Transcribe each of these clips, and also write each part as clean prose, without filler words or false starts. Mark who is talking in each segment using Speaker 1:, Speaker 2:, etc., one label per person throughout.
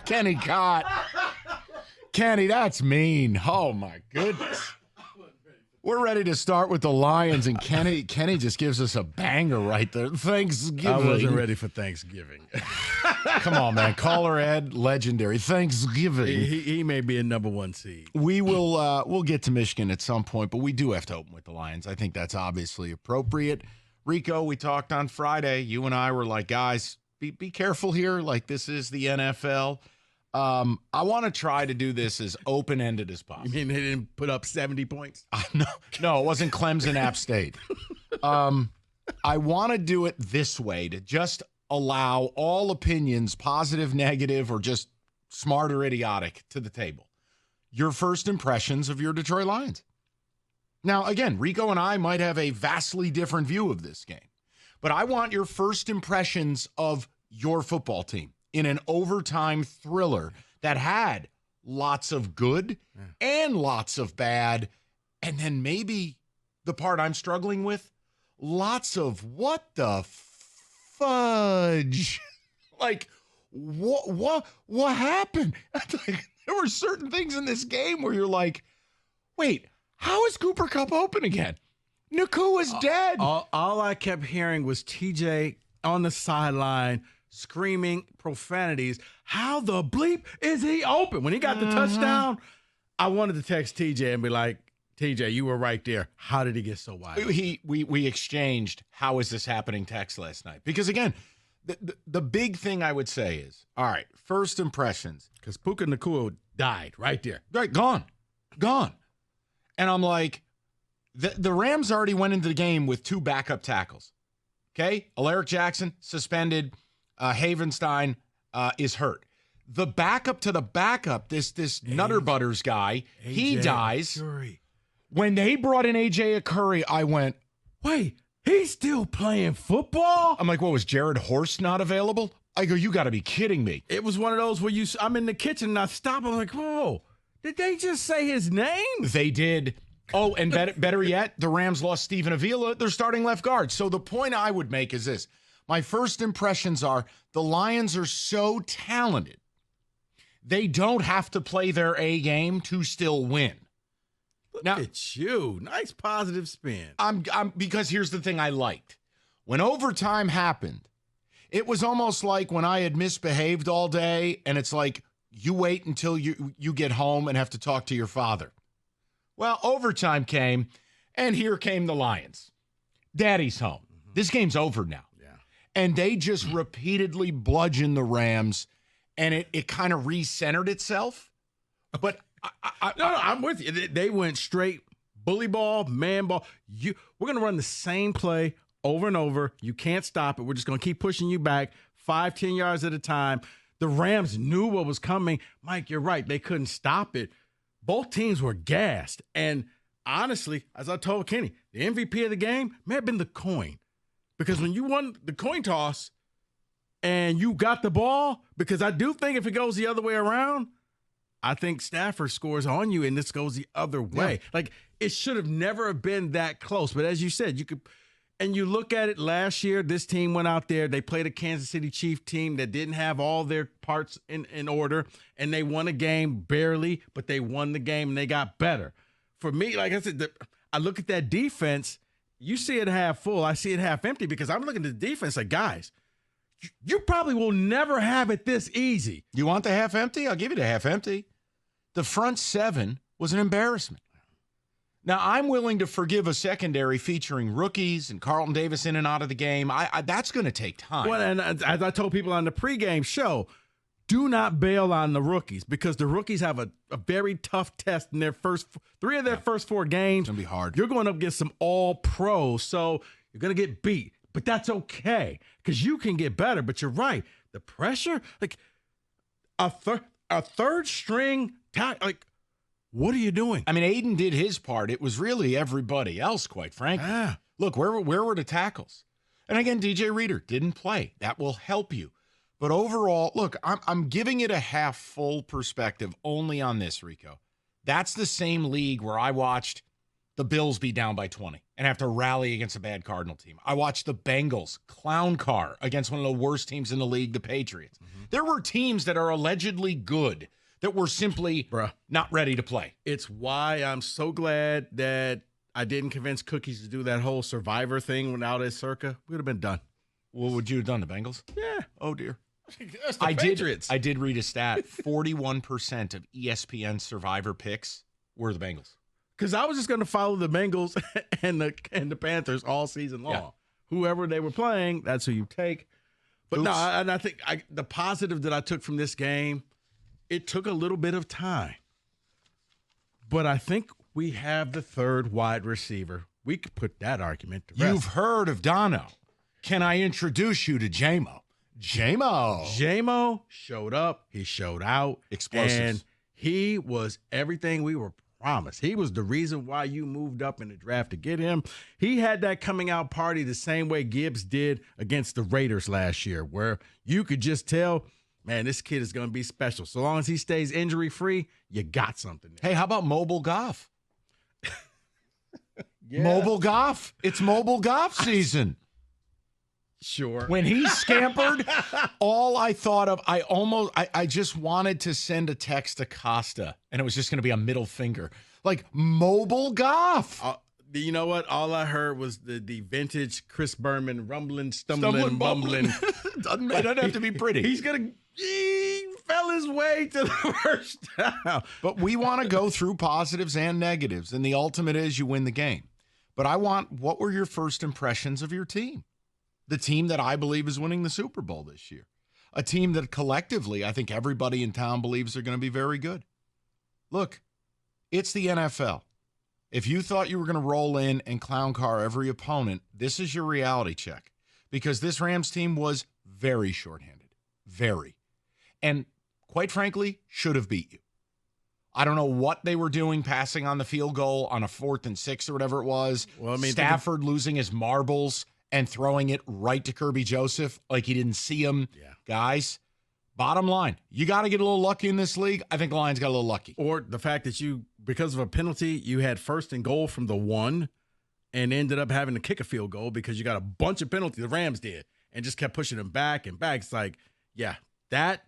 Speaker 1: Kenny caught. Kenny, that's mean. Oh, my goodness. We're ready to start with the Lions, and Kenny just gives us a banger right there. Thanksgiving.
Speaker 2: I wasn't ready for Thanksgiving.
Speaker 1: Come on, man. Caller Ed, legendary. Thanksgiving.
Speaker 2: He may be a number one seed.
Speaker 1: We will we'll get to Michigan at some point, but we do have to open with the Lions. I think that's obviously appropriate. Rico, we talked on Friday. You and I were like, guys, be careful here. Like, this is the NFL. I want to try to do this as open-ended as possible.
Speaker 2: You mean they didn't put up 70 points?
Speaker 1: No, it wasn't Clemson App State. I want to do it this way, to just allow all opinions, positive, negative, or just smart or idiotic, to the table. Your first impressions of your Detroit Lions. Now, again, Rico and I might have a vastly different view of this game, but I want your first impressions of your football team in an overtime thriller that had lots of good and lots of bad, and then maybe the part I'm struggling with, lots of what the fudge. Like, what happened? Like, there were certain things in this game where you're like, wait, how is Cooper Kupp open again? Nakua is dead.
Speaker 2: All I kept hearing was TJ on the sideline screaming profanities. How the bleep is he open? When he got the touchdown, I wanted to text TJ and be like, TJ, you were right there. How did he get so wide?
Speaker 1: We exchanged, how is this happening, text last night. Because, again, the big thing I would say is, all right, first impressions.
Speaker 2: Because Puka Nakua died right there.
Speaker 1: Right, gone. And I'm like, the Rams already went into the game with 2 backup tackles. Okay? Alaric Jackson, suspended. Havenstein is hurt. The backup to the backup, this Nutter Butters guy, he dies.
Speaker 2: Curry.
Speaker 1: When they brought in A.J. Curry, I went,
Speaker 2: wait, he's still playing football?
Speaker 1: I'm like, what, was Jared Horst not available? I go, you got to be kidding me.
Speaker 2: It was one of those where I'm in the kitchen and I stop. I'm like, whoa, did they just say his name?
Speaker 1: They did. Oh, and better yet, the Rams lost Stephen Avila, their starting left guard. So the point I would make is this. My first impressions are the Lions are so talented, they don't have to play their A game to still win.
Speaker 2: Look at you. Nice positive spin.
Speaker 1: Because here's the thing I liked. When overtime happened, it was almost like when I had misbehaved all day, and it's like you wait until you get home and have to talk to your father. Well, overtime came, and here came the Lions. Daddy's home. This game's over now. And they just repeatedly bludgeoned the Rams, and it kind of recentered itself. But
Speaker 2: I'm with you. They went straight bully ball, man ball. We're going to run the same play over and over. You can't stop it. We're just going to keep pushing you back 5-10 yards at a time. The Rams knew what was coming. Mike, you're right. They couldn't stop it. Both teams were gassed. And honestly, as I told Kenny, the MVP of the game may have been the coin. Because when you won the coin toss and you got the ball, because I do think if it goes the other way around, I think Stafford scores on you and this goes the other way. Yeah. Like, it should have never been that close. But as you said, you look at it last year, this team went out there, they played a Kansas City Chiefs team that didn't have all their parts in order, and they won a game barely, but they won the game and they got better. For me, like I said, I look at that defense. You see it half full, I see it half empty, because I'm looking at the defense like, guys, you probably will never have it this easy.
Speaker 1: You want the half empty? I'll give you the half empty. The front 7 was an embarrassment. Now, I'm willing to forgive a secondary featuring rookies and Carlton Davis in and out of the game. That's going to take time.
Speaker 2: Well, and as I told people on the pregame show, do not bail on the rookies, because the rookies have a very tough test in their first 3 of their first 4 games.
Speaker 1: It's going to be hard.
Speaker 2: You're going up against some all-pros, so you're going to get beat. But that's okay, because you can get better. But you're right. The pressure, like a third string, like, what are you doing?
Speaker 1: I mean, Aiden did his part. It was really everybody else, quite frankly.
Speaker 2: Ah.
Speaker 1: Look, where were the tackles? And again, DJ Reader didn't play. That will help you. But overall, look, I'm giving it a half full perspective only on this, Rico. That's the same league where I watched the Bills be down by 20 and have to rally against a bad Cardinal team. I watched the Bengals clown car against one of the worst teams in the league, the Patriots. There were teams that are allegedly good that were simply not ready to play.
Speaker 2: It's why I'm so glad that I didn't convince Cookies to do that whole Survivor thing without his circa. We would have been done.
Speaker 1: What would you have done, the Bengals?
Speaker 2: Yeah.
Speaker 1: Oh, dear.
Speaker 2: That's the Patriots.
Speaker 1: I did read a stat. 41% of ESPN Survivor picks were the Bengals.
Speaker 2: Because I was just going to follow the Bengals and the Panthers all season long. Yeah. Whoever they were playing, that's who you take. But no, I think the positive that I took from this game, it took a little bit of time. But I think we have the third wide receiver. We could put that argument to rest.
Speaker 1: You've heard of Dono. Can I introduce you to J-Mo? J-Mo
Speaker 2: showed up. He showed out.
Speaker 1: Explosives.
Speaker 2: And he was everything we were promised. He was the reason why you moved up in the draft to get him. He had that coming out party the same way Gibbs did against the Raiders last year, where you could just tell, man, this kid is going to be special. So long as he stays injury-free, you got something there.
Speaker 1: Hey, how about Mobile Goff?
Speaker 2: Yeah.
Speaker 1: Mobile Goff. It's Mobile Goff season.
Speaker 2: Sure.
Speaker 1: When he scampered, all I thought of, I just wanted to send a text to Costa, and it was just going to be a middle finger. Like, Mobile Goff.
Speaker 2: You know what? All I heard was the vintage Chris Berman rumbling, stumbling, bumbling.
Speaker 1: It doesn't have to be pretty.
Speaker 2: He fell his way to the first down.
Speaker 1: But we want to go through positives and negatives, and the ultimate is you win the game. But what were your first impressions of your team? The team that I believe is winning the Super Bowl this year. A team that collectively, I think everybody in town believes are going to be very good. Look, it's the NFL. If you thought you were going to roll in and clown car every opponent, this is your reality check. Because this Rams team was very shorthanded. Very. And quite frankly, should have beat you. I don't know what they were doing passing on the field goal on a 4th and 6 or whatever it was.
Speaker 2: Well, I mean,
Speaker 1: Stafford losing his marbles and throwing it right to Kirby Joseph like he didn't see him.
Speaker 2: Yeah.
Speaker 1: Guys, bottom line, you got to get a little lucky in this league. I think the Lions got a little lucky.
Speaker 2: Or the fact that because of a penalty, you had 1st and goal from the 1 and ended up having to kick a field goal because you got a bunch of penalties, the Rams did, and just kept pushing them back and back. It's like, yeah, that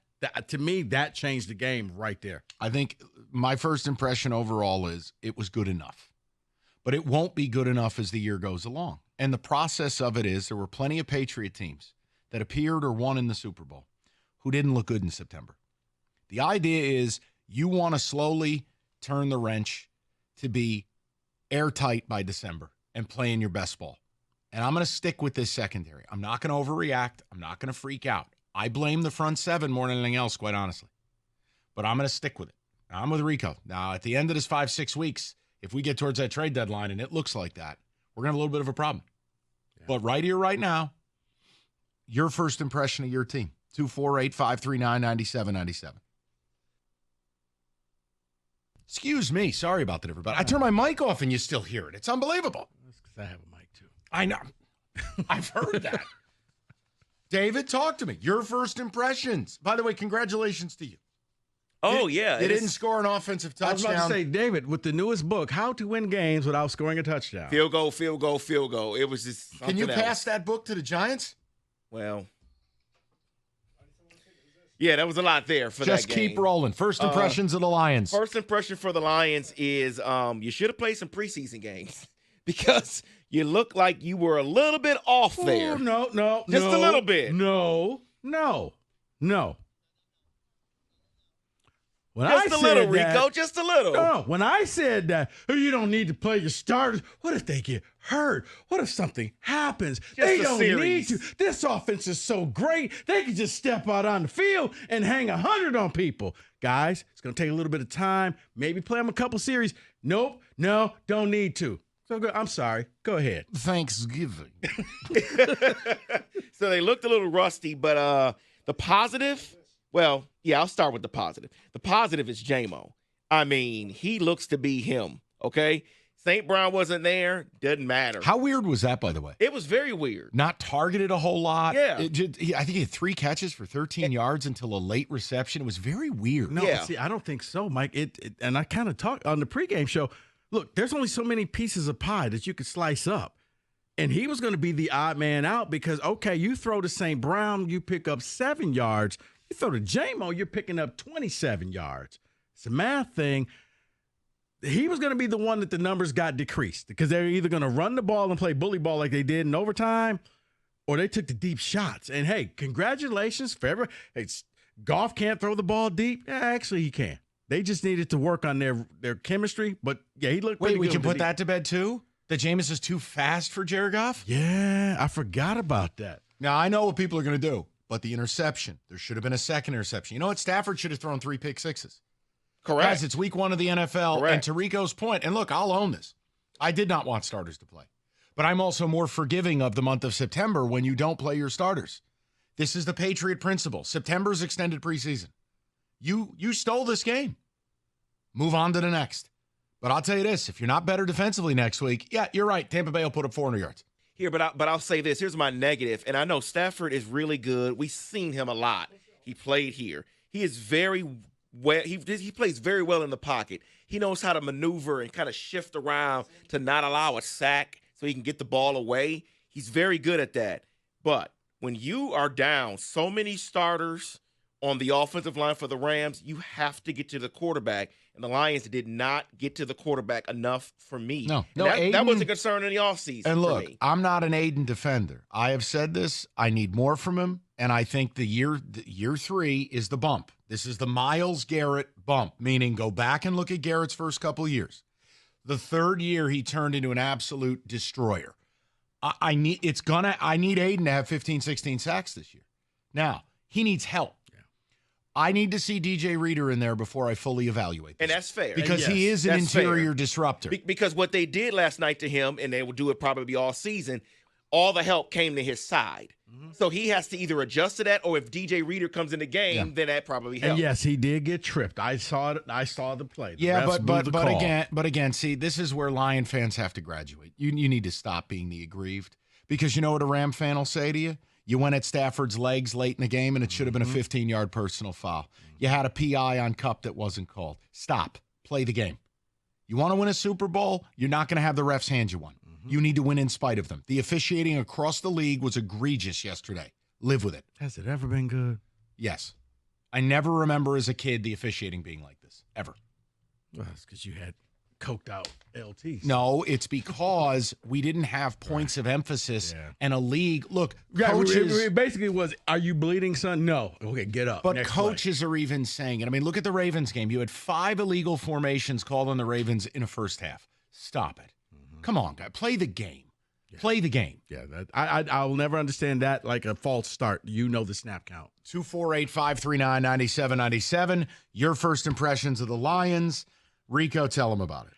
Speaker 2: to me, that changed the game right there.
Speaker 1: I think my first impression overall is it was good enough. But it won't be good enough as the year goes along. And the process of it is there were plenty of Patriot teams that appeared or won in the Super Bowl who didn't look good in September. The idea is you want to slowly turn the wrench to be airtight by December and playing your best ball. And I'm going to stick with this secondary. I'm not going to overreact. I'm not going to freak out. I blame the front 7 more than anything else, quite honestly. But I'm going to stick with it. I'm with Rico. Now, at the end of this 5-6 weeks, if we get towards that trade deadline and it looks like that, we're going to have a little bit of a problem. Yeah. But right here, right now, your first impression of your team, 248-539-9797. Excuse me. Sorry about that, everybody. I turned my mic off and you still hear it. It's unbelievable.
Speaker 2: That's because I have a mic, too.
Speaker 1: I know. I've heard that. David, talk to me. Your first impressions. By the way, congratulations to you.
Speaker 3: Oh, yeah.
Speaker 1: You didn't score an offensive touchdown.
Speaker 2: I was about to say, David, with the newest book, How to Win Games Without Scoring a Touchdown.
Speaker 3: Field goal, field goal, field goal. It was just something
Speaker 1: Can you
Speaker 3: else.
Speaker 1: pass that book to the Giants?
Speaker 3: Well, yeah, that was a lot there for
Speaker 1: Just
Speaker 3: that game.
Speaker 1: keep rolling. First impressions of the Lions.
Speaker 3: First impression for the Lions is you should have played some preseason games because you look like you were a little bit off there.
Speaker 2: No.
Speaker 3: Just a little bit.
Speaker 2: No.
Speaker 3: Just a little, Rico. Just a little.
Speaker 2: No, when I said that, you don't need to play your starters. What if they get hurt? What if something happens? They don't need to. This offense is so great. They can just step out on the field and hang 100 on people. Guys, it's going to take a little bit of time. Maybe play them a couple series. Nope. No, don't need to. So good. I'm sorry. Go ahead.
Speaker 1: Thanksgiving.
Speaker 3: So they looked a little rusty, but the positive, well, yeah, I'll start with the positive. The positive is J-Mo. I mean, he looks to be him, okay? St. Brown wasn't there. Doesn't matter.
Speaker 1: How weird was that, by the way?
Speaker 3: It was very weird.
Speaker 1: Not targeted a whole lot.
Speaker 3: Yeah.
Speaker 1: I think he had 3 catches for 13 yards until a late reception. It was very weird.
Speaker 2: No,
Speaker 3: Yeah.
Speaker 2: see, I don't think so, Mike. And I kind of talked on the pregame show. look, there's only so many pieces of pie that you could slice up. And he was going to be the odd man out because, okay, you throw to St. Brown, you pick up 7 yards. You throw to J-Mo, you're picking up 27 yards. It's a math thing. He was going to be the one that the numbers got decreased because they're either going to run the ball and play bully ball like they did in overtime, or they took the deep shots. And, hey, congratulations for everyone. Hey, Goff can't throw the ball deep. Yeah, actually, he can. They just needed to work on their chemistry. But, yeah, he looked pretty good.
Speaker 1: Wait, we can put that to bed, too? That Jameis is too fast for Jared Goff?
Speaker 2: Yeah, I forgot about that.
Speaker 1: Now, I know what people are going to do, but the interception, there should have been a second interception. You know what? Stafford should have thrown 3 pick sixes.
Speaker 3: Correct.
Speaker 1: Guys, it's week 1 of the NFL.
Speaker 3: Correct.
Speaker 1: And to Rico's point, and look, I'll own this. I did not want starters to play. But I'm also more forgiving of the month of September when you don't play your starters. This is the Patriot principle. September's extended preseason. You stole this game. Move on to the next. But I'll tell you this, if you're not better defensively next week, yeah, you're right. Tampa Bay will put up 400 yards.
Speaker 3: Here, but I'll say this. Here's my negative, and I know Stafford is really good. We've seen him a lot. He played here. He is very well. He plays very well in the pocket. He knows how to maneuver and kind of shift around to not allow a sack so he can get the ball away. He's very good at that. But when you are down so many starters on the offensive line for the Rams, you have to get to the quarterback. And the Lions did not get to the quarterback enough for me.
Speaker 1: No,
Speaker 3: that was a concern in the offseason.
Speaker 1: And look,
Speaker 3: for me.
Speaker 1: I'm not an Aiden defender. I have said this. I need more from him. And I think the year 3 is the bump. This is the Myles Garrett bump, meaning go back and look at Garrett's first couple of years. The 3rd year, he turned into an absolute destroyer. I need Aiden to have 15, 16 sacks this year. Now, he needs help. I need to see DJ Reader in there before I fully evaluate this.
Speaker 3: And that's fair.
Speaker 1: Because he is an interior disruptor.
Speaker 3: Because what they did last night to him, and they will do it probably all season, all the help came to his side. Mm-hmm. So he has to either adjust to that, or if DJ Reader comes in the game, then that probably helps.
Speaker 2: And yes, he did get tripped. I saw it. I saw the play.
Speaker 1: But again, see, this is where Lion fans have to graduate. You need to stop being the aggrieved, because you know what a Ram fan will say to you? You went at Stafford's legs late in the game, and it should have been a 15-yard personal foul. You had a PI on Kupp that wasn't called. Stop. Play the game. You want to win a Super Bowl? You're not going to have the refs hand you one. You need to win in spite of them. The officiating across the league was egregious yesterday. Live with it.
Speaker 2: Has it ever been good?
Speaker 1: Yes. I never remember as a kid the officiating being like this, ever.
Speaker 2: Well, that's because you had coked out LTs.
Speaker 1: No, it's because we didn't have points of emphasis and a league. Look, coaches.
Speaker 2: It basically was, are you bleeding, son? No. Okay, get up.
Speaker 1: But coaches are even saying it. I mean, look at the Ravens game. You had 5 illegal formations called on the Ravens in a first half. Stop it. Come on, guy. Play the game. Yeah. Play the game.
Speaker 2: Yeah, I'll never understand that, like a false start. You know the snap count.
Speaker 1: 248-539-9797. Your first impressions of the Lions. Rico, tell them about it.